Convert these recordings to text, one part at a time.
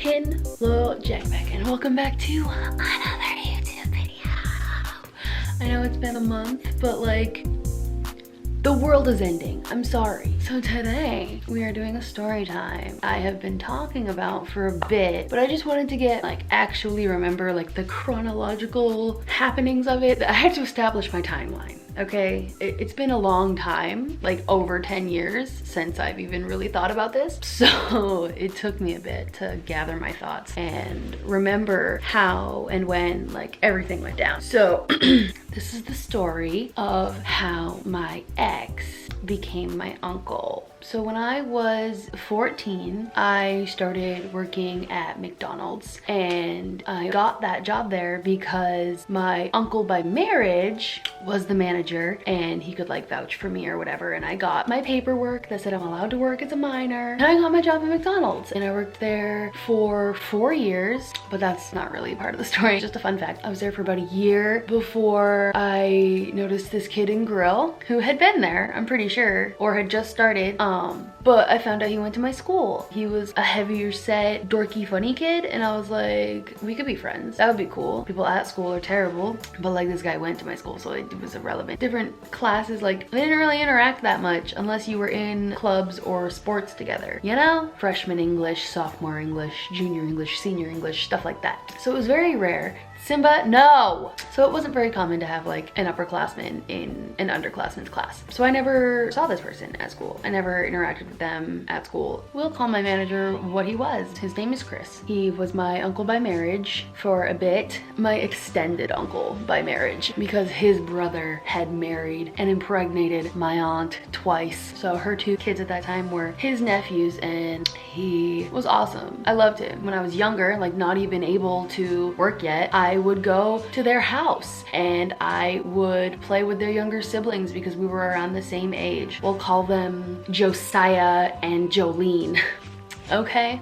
Hello, Jackback, and welcome back to another YouTube video. I know it's been a month, but like, the world is ending. I'm sorry. So today we are doing a story time I have been talking about for a bit, but I just wanted to get like actually remember like the chronological happenings of it. I had to establish my timeline. Okay, it's been a long time, like over 10 years since I've even really thought about this. So it took me a bit to gather my thoughts and remember how and when like everything went down. So this is the story of how my ex became my uncle. So when I was 14, I started working at McDonald's, and I got that job there because my uncle by marriage was the manager and he could like vouch for me or whatever. And I got my paperwork that said I'm allowed to work as a minor, and I got my job at McDonald's, and I worked there for 4 years, but that's not really part of the story. Just a fun fact. I was there for about a year before I noticed this kid in Grill who had been there, I'm pretty sure, or had just started. But I found out he went to my school. He was a heavier set, dorky, funny kid, and I was like, we could be friends. That would be cool. People at school are terrible, but like this guy went to my school, so it was irrelevant. Different classes, like they didn't really interact that much unless you were in clubs or sports together, you know? Freshman English, sophomore English, junior English, senior English, stuff like that. So it was very rare. Simba, no! So it wasn't very common to have like an upperclassman in an underclassman's class. So I never saw this person at school. I never interacted with them at school. We'll call my manager what he was. His name is Chris. He was my uncle by marriage for a bit. My extended uncle by marriage, because his brother had married and impregnated my aunt twice. So her 2 kids at that time were his nephews, and he was awesome. I loved him. When I was younger, like not even able to work yet, I would go to their house and I would play with their younger siblings because we were around the same age. We'll call them Josiah and Jolene. Okay?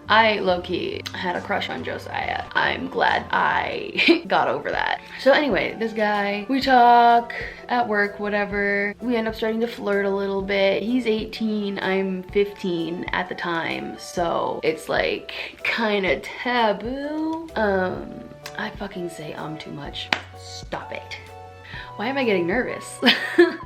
I low-key had a crush on Josiah. I'm glad I got over that. So anyway, this guy, we talk at work, whatever. We end up starting to flirt a little bit. He's 18, I'm 15 at the time. So it's like kind of taboo. I fucking say too much. Stop it. Why am I getting nervous? The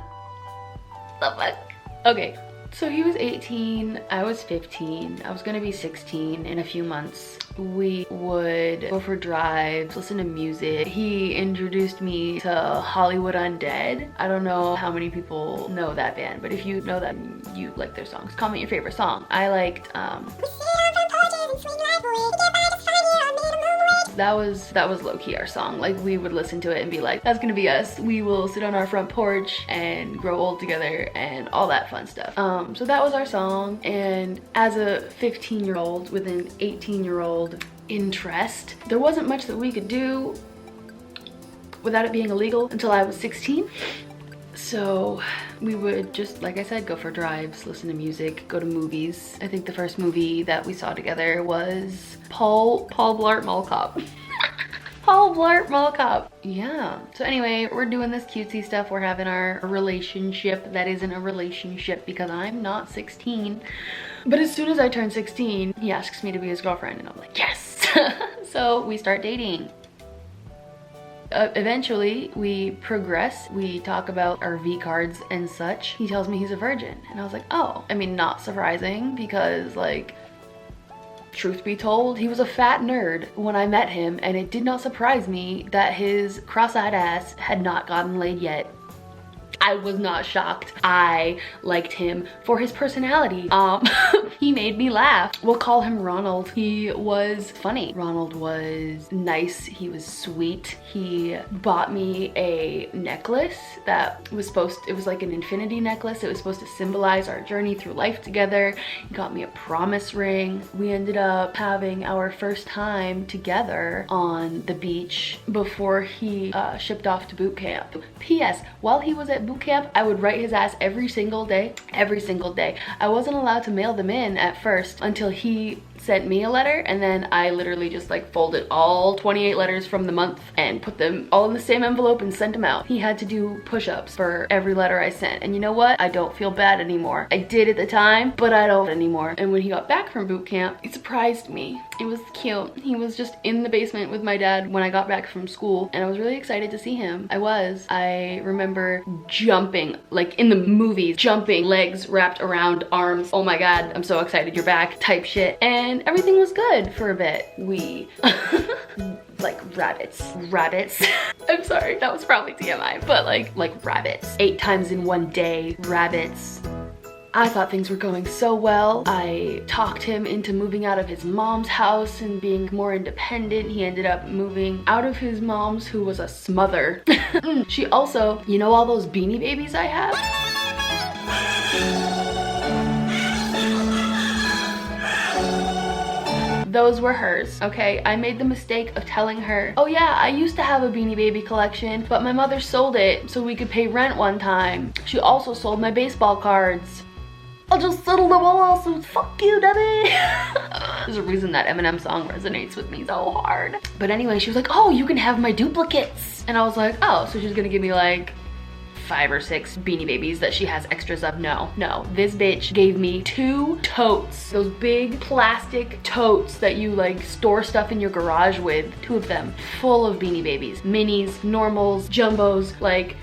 fuck? Okay. So he was 18, I was 15, I was gonna be 16 in a few months. We would go for drives, listen to music. He introduced me to Hollywood Undead. I don't know how many people know that band, but if you know that, you like their songs, comment your favorite song. I liked, that was low-key our song. Like we would listen to it and be like, that's gonna be us. We will sit on our front porch and grow old together and all that fun stuff. So that was our song. And as a 15-year-old with an 18-year-old interest, there wasn't much that we could do without it being illegal until I was 16. So we would just, like I said, go for drives, listen to music, go to movies. I think the first movie that we saw together was Paul Blart Mall Cop. Paul Blart Mall Cop. Yeah. So anyway, we're doing this cutesy stuff. We're having our relationship that isn't a relationship because I'm not 16. But as soon as I turn 16, he asks me to be his girlfriend, and I'm like, yes. So we start dating. Eventually we progress. We talk about our V cards and such. He tells me he's a virgin, and I was like, oh. I mean, not surprising, because like, truth be told, he was a fat nerd when I met him, and it did not surprise me that his cross-eyed ass had not gotten laid yet. I was not shocked. I liked him for his personality. He made me laugh. We'll call him Ronald. He was funny. Ronald was nice. He was sweet. He bought me a necklace that was it was like an infinity necklace. It was supposed to symbolize our journey through life together. He got me a promise ring. We ended up having our first time together on the beach before he shipped off to boot camp. P.S. While he was at boot camp, I would write his ass every single day. Every single day. I wasn't allowed to mail them in at first until he sent me a letter, and then I literally just like folded all 28 letters from the month and put them all in the same envelope and sent them out. He had to do push-ups for every letter I sent, and you know what? I don't feel bad anymore. I did at the time, but I don't anymore. And when he got back from boot camp, it surprised me. It was cute. He was just in the basement with my dad when I got back from school, and I was really excited to see him. I remember jumping, like in the movies, jumping, legs wrapped around arms. Oh my God, I'm so excited you're back type shit. And everything was good for a bit. We like rabbits. I'm sorry, that was probably TMI, but like rabbits. 8 times in one day, rabbits. I thought things were going so well. I talked him into moving out of his mom's house and being more independent. He ended up moving out of his mom's, who was a smother. She also, you know all those Beanie Babies I have? Those were hers, okay? I made the mistake of telling her, oh yeah, I used to have a Beanie Baby collection, but my mother sold it so we could pay rent one time. She also sold my baseball cards. I'll just settle the lawsuits, fuck you, Debbie. There's a reason that Eminem song resonates with me so hard. But anyway, she was like, oh, you can have my duplicates. And I was like, oh, so she's gonna give me like 5 or 6 Beanie Babies that she has extras of. No, this bitch gave me 2 totes, those big plastic totes that you like store stuff in your garage with, 2 of them full of Beanie Babies, minis, normals, jumbos. Like,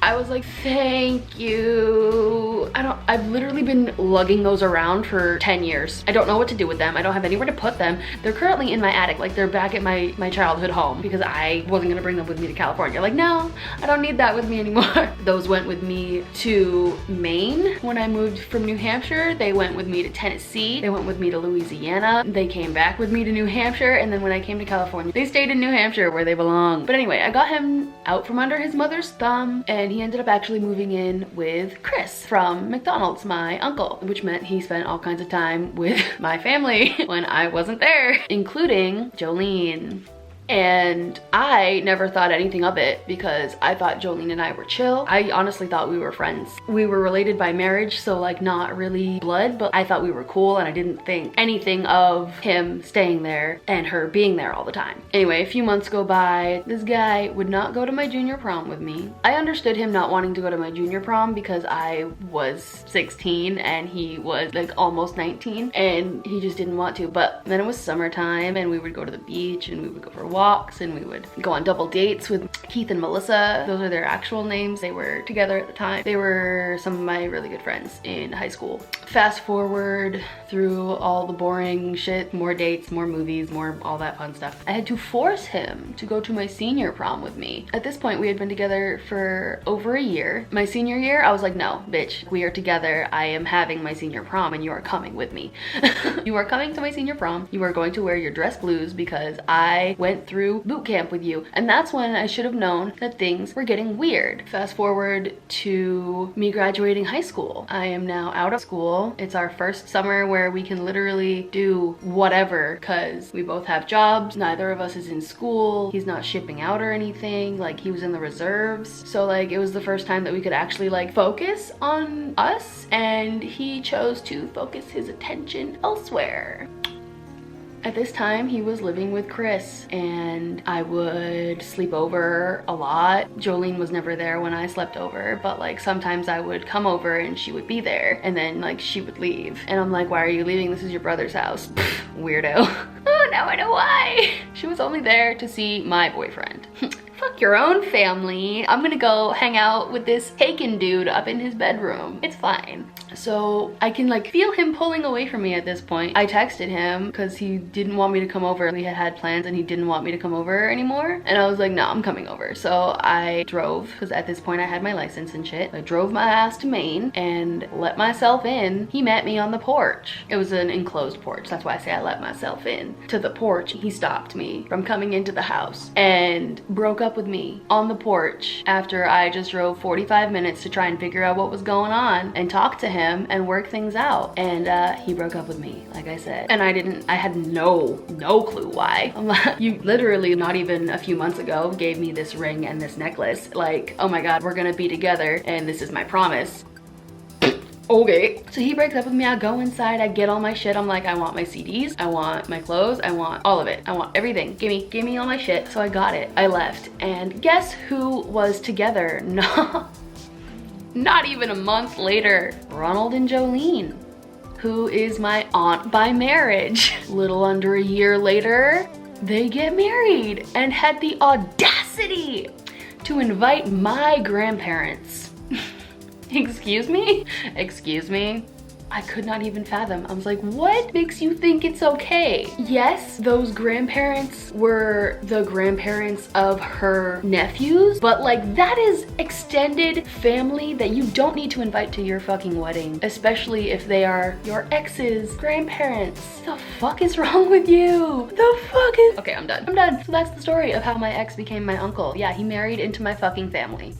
I was like, thank you. I've literally been lugging those around for 10 years. I don't know what to do with them. I don't have anywhere to put them. They're currently in my attic. Like, they're back at my childhood home because I wasn't gonna bring them with me to California. Like, no, I don't need that with me anymore. Those went with me to Maine when I moved from New Hampshire. They went with me to Tennessee. They went with me to Louisiana. They came back with me to New Hampshire. And then when I came to California, they stayed in New Hampshire where they belong. But anyway, I got him out from under his mother's thumb, and he ended up actually moving in with Chris from McDonald's, my uncle, which meant he spent all kinds of time with my family when I wasn't there, including Jolene. And I never thought anything of it because I thought Jolene and I were chill. I honestly thought we were friends. We were related by marriage, so like not really blood, but I thought we were cool, and I didn't think anything of him staying there and her being there all the time. Anyway, a few months go by. This guy would not go to my junior prom with me. I understood him not wanting to go to my junior prom because I was 16 and he was like almost 19, and he just didn't want to. But then it was summertime and we would go to the beach and we would go for walks, and we would go on double dates with Keith and Melissa. Those are their actual names. They were together at the time. They were some of my really good friends in high school. Fast forward through all the boring shit, more dates, more movies, more all that fun stuff. I had to force him to go to my senior prom with me. At this point, we had been together for over a year. My senior year, I was like, no, bitch, we are together. I am having my senior prom and you are coming with me. You are coming to my senior prom. You are going to wear your dress blues because I went through boot camp with you. And that's when I should have known that things were getting weird. Fast forward to me graduating high school. I am now out of school. It's our first summer where we can literally do whatever because we both have jobs. Neither of us is in school. He's not shipping out or anything. Like, he was in the reserves. So like, it was the first time that we could actually like focus on us, and he chose to focus his attention elsewhere. At this time, he was living with Chris, and I would sleep over a lot. Jolene was never there when I slept over, but like sometimes I would come over and she would be there, and then like she would leave. And I'm like, why are you leaving? This is your brother's house. Weirdo. Oh, now I know why. She was only there to see my boyfriend. Fuck your own family. I'm gonna go hang out with this taken dude up in his bedroom. It's fine. So I can like feel him pulling away from me at this point. I texted him because he didn't want me to come over. We had plans and he didn't want me to come over anymore. And I was like, no, I'm coming over. So I drove, because at this point I had my license and shit. I drove my ass to Maine and let myself in. He met me on the porch. It was an enclosed porch. That's why I say I let myself in. To the porch, he stopped me from coming into the house and broke up with me on the porch after I just drove 45 minutes to try and figure out what was going on and talk to him and work things out. And he broke up with me, like I said. And I had no clue why. I'm like, you literally not even a few months ago gave me this ring and this necklace. Like, oh my God, we're gonna be together and this is my promise. Okay. So he breaks up with me. I go inside, I get all my shit. I'm like, I want my CDs, I want my clothes, I want all of it. I want everything. Give me all my shit. So I got it. I left. And guess who was together? No, not even a month later. Ronald and Jolene, who is my aunt by marriage. Little under a year later, they get married and had the audacity to invite my grandparents. Excuse me? Excuse me? I could not even fathom. I was like, what makes you think it's okay? Yes, those grandparents were the grandparents of her nephews, but like that is extended family that you don't need to invite to your fucking wedding, especially if they are your ex's grandparents. The fuck is wrong with you? The fuck is... Okay, I'm done. I'm done. So that's the story of how my ex became my uncle. Yeah, he married into my fucking family.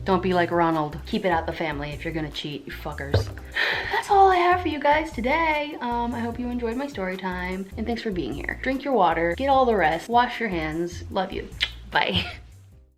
Don't be like Ronald. Keep it out the family if you're gonna cheat, you fuckers. That's all I have for you guys today. I hope you enjoyed my story time, and thanks for being here. Drink your water, get all the rest, wash your hands. Love you. Bye.